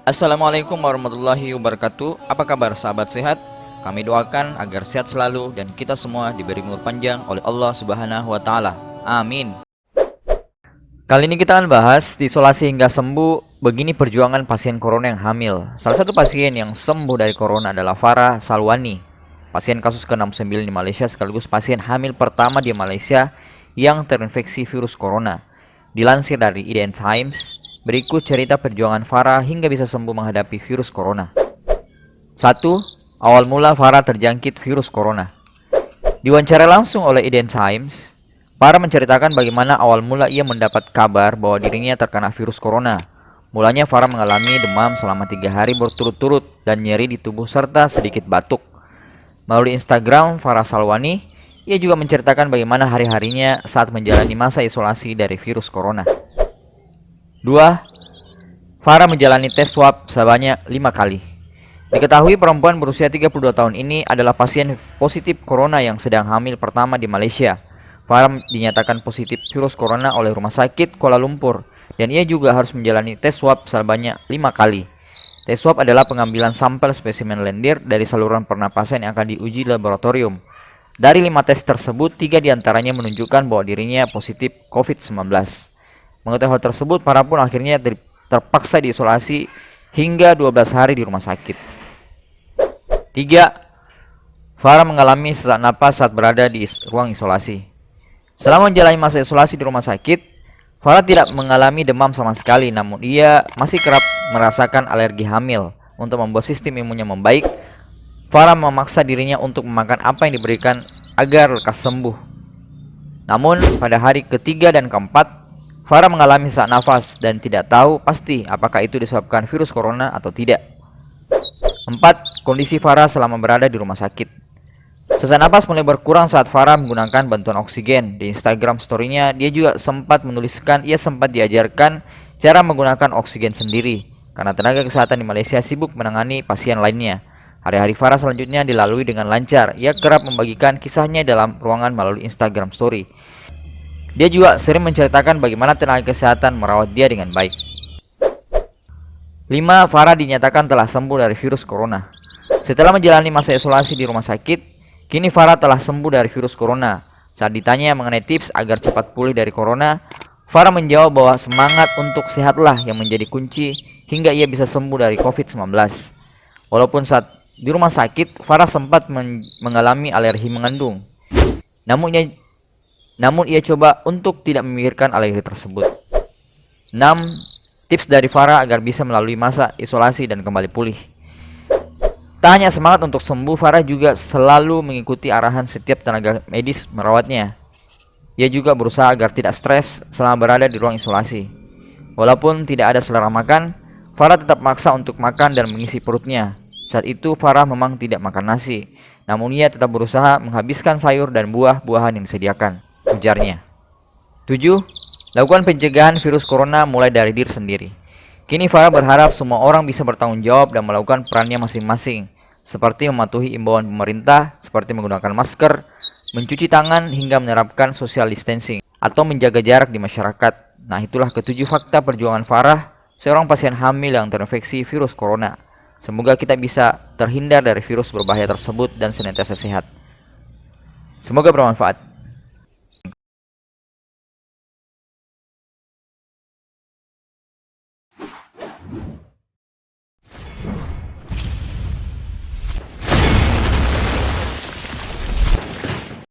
Assalamualaikum warahmatullahi wabarakatuh. Apa kabar sahabat sehat? Kami doakan agar sehat selalu dan kita semua diberi umur panjang oleh Allah Subhanahu wa taala. Amin. Kali ini kita akan bahas isolasi hingga sembuh. Begini perjuangan pasien corona yang hamil. Salah satu pasien yang sembuh dari corona adalah Farah Salwani, pasien kasus ke-69 di Malaysia sekaligus pasien hamil pertama di Malaysia yang terinfeksi virus corona. Dilansir dari IDN Times, berikut cerita perjuangan Farah hingga bisa sembuh menghadapi virus corona. 1. Awal mula Farah terjangkit virus corona. Diwawancara langsung oleh IDN Times, Farah menceritakan bagaimana awal mula ia mendapat kabar bahwa dirinya terkena virus corona. Mulanya Farah mengalami demam selama 3 hari berturut-turut dan nyeri di tubuh serta sedikit batuk. Melalui Instagram Farah Salwani, ia juga menceritakan bagaimana hari-harinya saat menjalani masa isolasi dari virus corona. 2. Farah menjalani tes swab sebanyak 5 kali. Diketahui perempuan berusia 32 tahun ini adalah pasien positif corona yang sedang hamil pertama di Malaysia. Farah dinyatakan positif virus corona oleh Rumah Sakit Kuala Lumpur dan ia juga harus menjalani tes swab sebanyak 5 kali. Tes swab adalah pengambilan sampel spesimen lendir dari saluran pernapasan yang akan diuji laboratorium. Dari 5 tes tersebut, 3 diantaranya menunjukkan bahwa dirinya positif COVID-19. Mengetahui hal tersebut, Farah pun akhirnya terpaksa diisolasi hingga 12 hari di rumah sakit. 3. Farah mengalami sesak napas saat berada di ruang isolasi. Selama menjalani masa isolasi di rumah sakit, Farah tidak mengalami demam sama sekali, namun ia masih kerap merasakan alergi hamil. Untuk membuat sistem imunnya membaik, Farah memaksa dirinya untuk memakan apa yang diberikan agar lekas sembuh. Namun, pada hari ketiga dan keempat, Farah mengalami sesak nafas dan tidak tahu pasti apakah itu disebabkan virus corona atau tidak. 4. Kondisi Farah selama berada di rumah sakit. Sesak napas mulai berkurang saat Farah menggunakan bantuan oksigen. Di Instagram story-nya, dia juga sempat menuliskan ia sempat diajarkan cara menggunakan oksigen sendiri karena tenaga kesehatan di Malaysia sibuk menangani pasien lainnya. Hari-hari Farah selanjutnya dilalui dengan lancar. Ia kerap membagikan kisahnya dalam ruangan melalui Instagram story. Dia juga sering menceritakan bagaimana tenaga kesehatan merawat dia dengan baik. 5. Farah dinyatakan telah sembuh dari virus corona. Setelah menjalani masa isolasi di rumah sakit, kini Farah telah sembuh dari virus corona. Saat ditanya mengenai tips agar cepat pulih dari corona, Farah menjawab bahwa semangat untuk sehatlah yang menjadi kunci hingga ia bisa sembuh dari COVID-19. Walaupun saat di rumah sakit, Farah sempat mengalami alergi mengandung. Namun ia coba untuk tidak memikirkan alergi tersebut. 6. Tips dari Farah agar bisa melalui masa isolasi dan kembali pulih. Tak hanya semangat untuk sembuh, Farah juga selalu mengikuti arahan setiap tenaga medis merawatnya. Ia juga berusaha agar tidak stres selama berada di ruang isolasi. Walaupun tidak ada selera makan, Farah tetap maksa untuk makan dan mengisi perutnya. Saat itu Farah memang tidak makan nasi, namun ia tetap berusaha menghabiskan sayur dan buah-buahan yang disediakan, ujarnya. 7. Lakukan pencegahan virus corona mulai dari diri sendiri. Kini Farah berharap semua orang bisa bertanggung jawab dan melakukan perannya masing-masing, seperti mematuhi imbauan pemerintah, seperti menggunakan masker, mencuci tangan, hingga menerapkan social distancing, atau menjaga jarak di masyarakat. Nah, itulah ketujuh fakta perjuangan Farah, seorang pasien hamil yang terinfeksi virus corona. Semoga kita bisa terhindar dari virus berbahaya tersebut dan senantiasa sehat. Semoga bermanfaat.